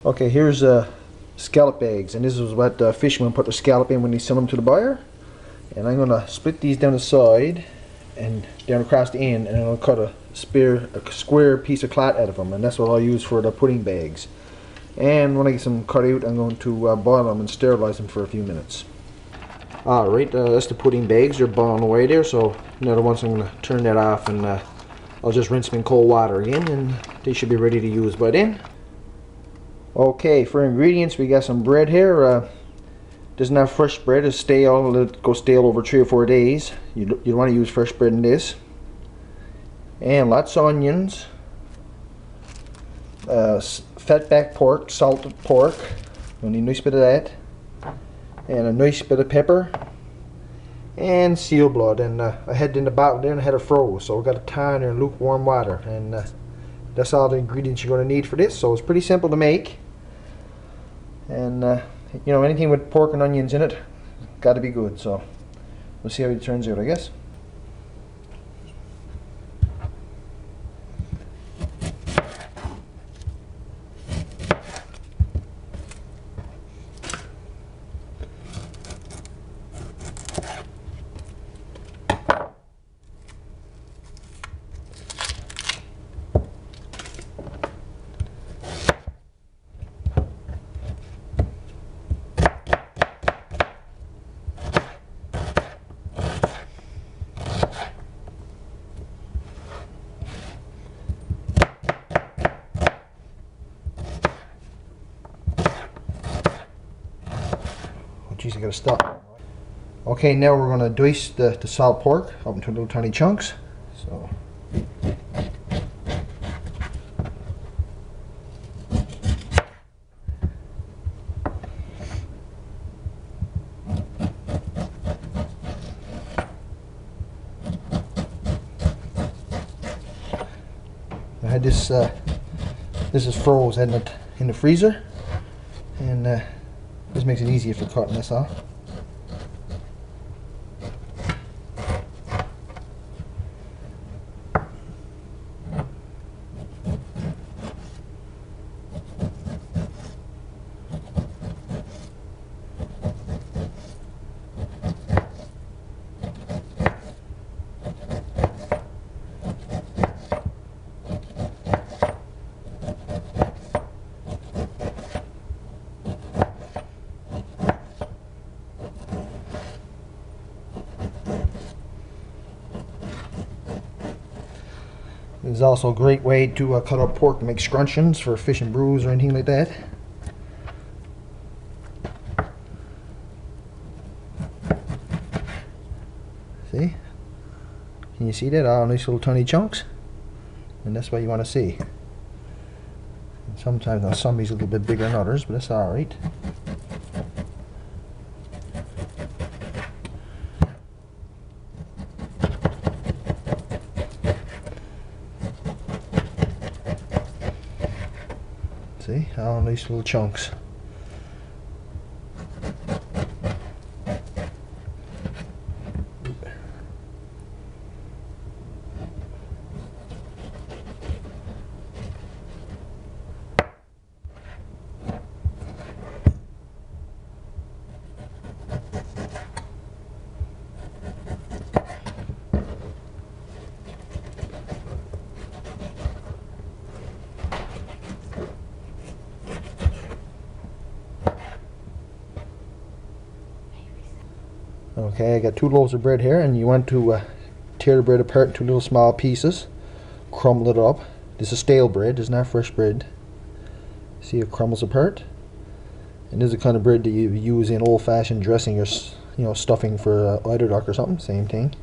Okay, here's scallop eggs, and this is what fishermen put their scallop in when they sell them to the buyer. And I'm gonna split these down the side and down across the end, and I'll cut a square piece of cloth out of them, and that's what I'll use for the pudding bags. And when I get some cut out, I'm going to boil them and sterilize them for a few minutes. Alright, that's the pudding bags. They're boiling away there, so now once I'm going to turn that off, and I'll just rinse them in cold water again, and they should be ready to use by then. Okay, for ingredients, we got some bread here. Doesn't have fresh bread. It's stale. Let it go stale over 3 or 4 days. You don't want to use fresh bread in this. And lots of onions. Fatback pork, salted pork. You'll need a nice bit of that. And a nice bit of pepper. And seal blood. And I had it in the bottle there and I had it froze. So we got a ton in lukewarm water. And that's all the ingredients you're going to need for this. So it's pretty simple to make. And you know, anything with pork and onions in it, got to be good. So we'll see how it turns out, I guess. Geez, I gotta stop. Okay, now we're gonna dice the salt pork up into little tiny chunks. So. I had this. This is froze, hadn't it, in the freezer, and this makes it easier for cutting this off. This is also a great way to cut up pork and make scrunchions for fish and brews or anything like that. See? Can you see that? All nice little tiny chunks. And that's what you want to see. And sometimes now some of these are a little bit bigger than others, but that's alright. See, all nice little chunks. Okay, I got 2 loaves of bread here, and you want to tear the bread apart into little small pieces, crumble it up. This is stale bread, this is not fresh bread. See, it crumbles apart. And this is the kind of bread that you use in old-fashioned dressing or, you know, stuffing for eider duck or something, same thing.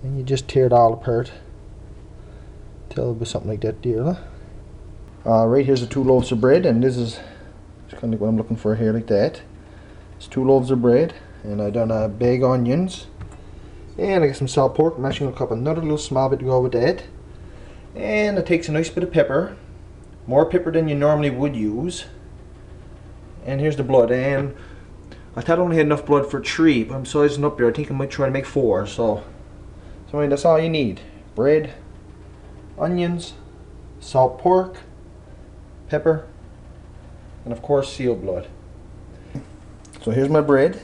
And you just tear it all apart till it was something like that there. Right, here's the 2 loaves of bread, and this is kind of what I'm looking for here, like that. It's 2 loaves of bread. And I done big onions, and I got some salt pork. I'm actually gonna cut another little small bit to go with that. And it takes a nice bit of pepper, more pepper than you normally would use. And here's the blood. And I thought I only had enough blood for 3, but I'm sizing up there. I think I might try to make 4. So I mean, that's all you need: bread, onions, salt pork, pepper, and of course seal blood. So here's my bread,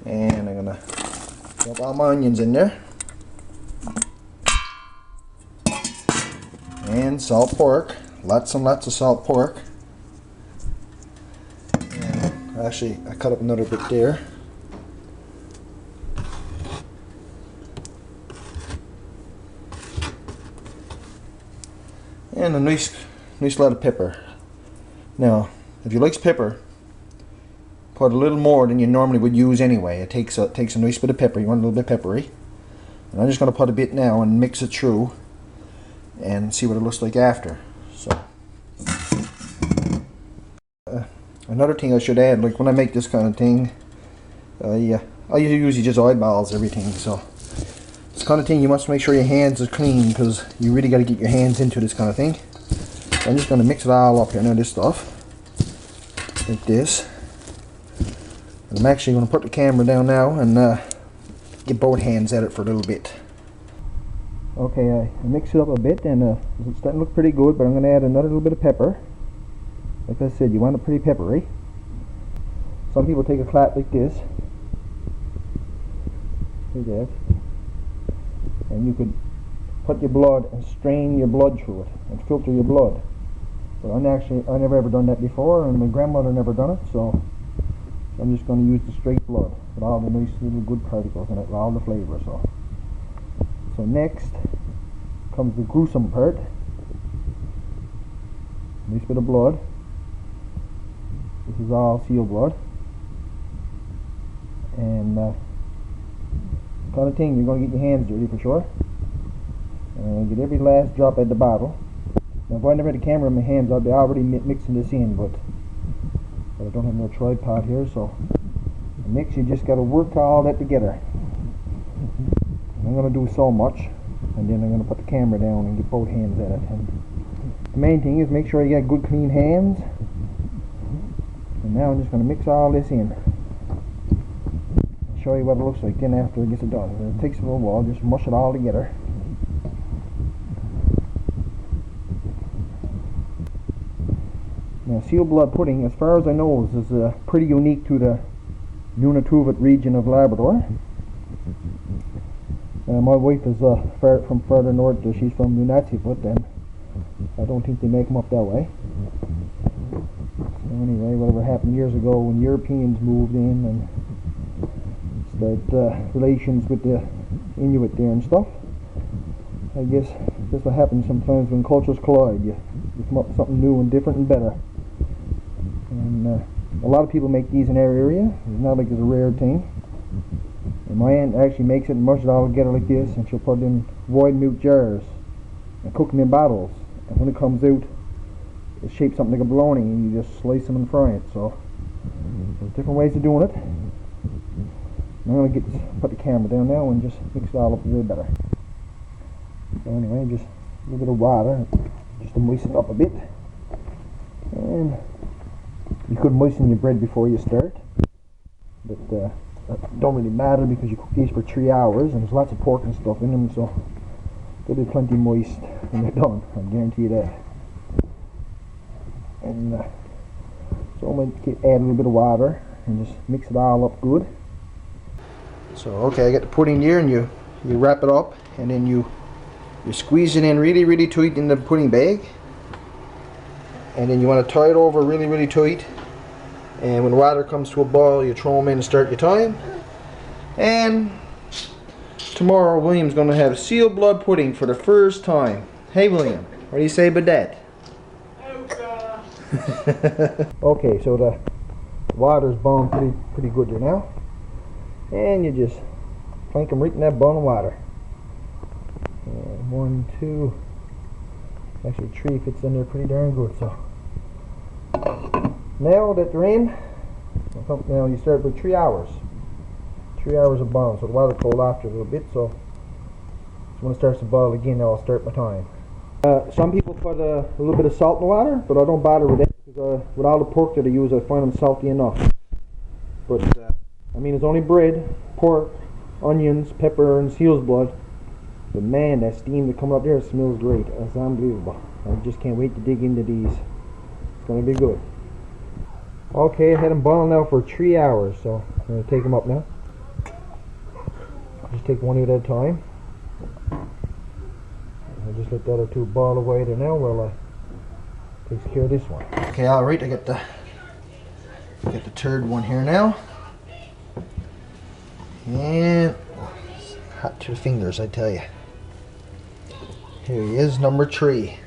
and I'm gonna dump all my onions in there, and salt pork, lots and lots of salt pork. And actually, I cut up another bit there. And a nice lot of pepper. Now, if you like pepper, put a little more than you normally would use anyway. It takes a nice bit of pepper. You want a little bit peppery. And I'm just going to put a bit now and mix it through and see what it looks like after. So, another thing I should add, like when I make this kind of thing, I usually just eyeballs everything. So, this kind of thing you must make sure your hands are clean, because you really got to get your hands into this kind of thing. So I'm just going to mix it all up here now, this stuff, like this. And I'm actually going to put the camera down now and get both hands at it for a little bit. Okay, I mixed it up a bit, and it's starting to look pretty good, but I'm going to add another little bit of pepper. Like I said, you want it pretty peppery. Some people take a clot like this, like that, and you could put your blood and strain your blood through it and filter your blood. But I never ever done that before, and my grandmother never done it, so I'm just going to use the straight blood with all the nice little good particles in it, with all the flavour. So next comes the gruesome part. Nice bit of blood. This is all seal blood, and kind of thing you're going to get your hands dirty for sure. Get every last drop at the bottle. Now, if I never had a camera in my hands, I'd be already mixing this in, but I don't have no tripod here, so the mix, you just got to work all that together. I'm going to do so much, and then I'm going to put the camera down and get both hands at it. And the main thing is make sure you got good clean hands. And now I'm just going to mix all this in. I'll show you what it looks like then after it gets it done. It takes a little while, just mush it all together. Now, seal blood pudding, as far as I know, is pretty unique to the Nunatukavut region of Labrador. My wife is from further north. She's from Nunatukavut, and I don't think they make them up that way. So anyway, whatever happened years ago when Europeans moved in and started relations with the Inuit there and stuff, I guess that's what happens sometimes when cultures collide. You come up with something new and different and better. And a lot of people make these in our area. It's not like it's a rare thing. And my aunt actually makes it and mushes it all together like this, and she'll put it in wide milk jars and cook them in bottles. And when it comes out, it's shaped something like a bologna, and you just slice them and fry it. So there's different ways of doing it. I'm going to put the camera down now and just mix it all up a little better. So anyway, just a little bit of water just to moisten it up a bit. And you could moisten your bread before you start, but that don't really matter because you cook these for 3 hours, and there's lots of pork and stuff in them, so they'll be plenty moist when they're done. I guarantee you that. And so I'm going to add a little bit of water and just mix it all up good. So okay, I got the pudding here, and you wrap it up, and then you squeeze it in really tight in the pudding bag, and then you want to tie it over really tight. And when the water comes to a boil, you throw them in and start your time. And tomorrow, William's going to have seal blood pudding for the first time. Hey, William, what do you say about that? Okay, so the water's boiling pretty good there now. And you just plank them right in that boiling water. 1, 2, actually 3 fits in there pretty darn good. So now that they're in, now you start with 3 hours. 3 hours of boiling, so the water cooled after a little bit. So when it starts to boil again, now I'll start my time. Some people put a little bit of salt in the water, but I don't bother with that because with all the pork that I use, I find them salty enough. But I mean, it's only bread, pork, onions, pepper, and seal's blood. But man, that steam that comes up there smells great. It's unbelievable. I just can't wait to dig into these. It's going to be good. Okay, I had them boiling now for 3 hours, so I'm going to take them up now. Just take one at a time. I'll just let the other two boil away there now while I take care of this one. Okay, alright, I get the third one here now. And it's hot to the fingers, I tell you. Here he is, number 3.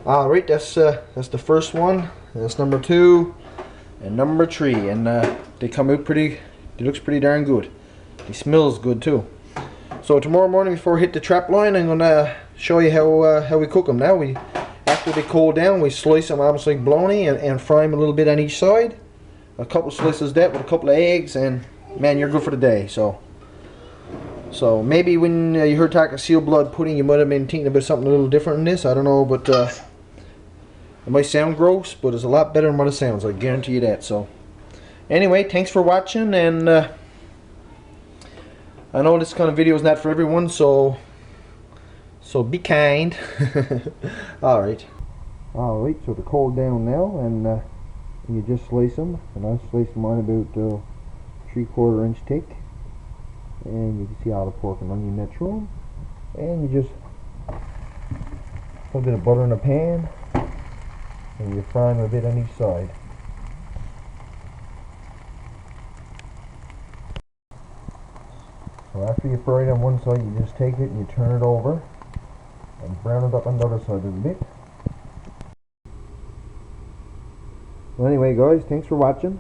Alright, that's the first one. That's number 2 and number 3, and they come out pretty. It looks pretty darn good. It smells good too. So tomorrow morning before we hit the trap line, I'm gonna show you how we cook them. Now after they cool down, we slice them almost like bologna and fry them a little bit on each side. A couple slices of that with a couple of eggs, and man, you're good for the day. So maybe when you heard talk of seal blood pudding, you might have been thinking about something a little different than this. I don't know, but it might sound gross, but it's a lot better than what it sounds. I guarantee you that. So anyway, thanks for watching, and I know this kind of video is not for everyone, so be kind. Alright, so they're cold down now, and you just slice them, and I slice mine about 3/4 inch thick, and you can see all the pork and onion that's through them, and you just put a bit of butter in a pan, and you fry them a bit on each side. So after you fry it on one side, you just take it and you turn it over and brown it up on the other side a little bit. Well, anyway guys, thanks for watching.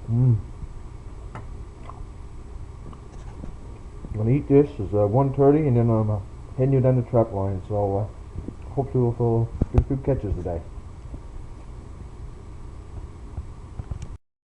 I'm going to eat this. It's 1:30, and then I'm heading you down the trap line, so hopefully we'll get a few catches today.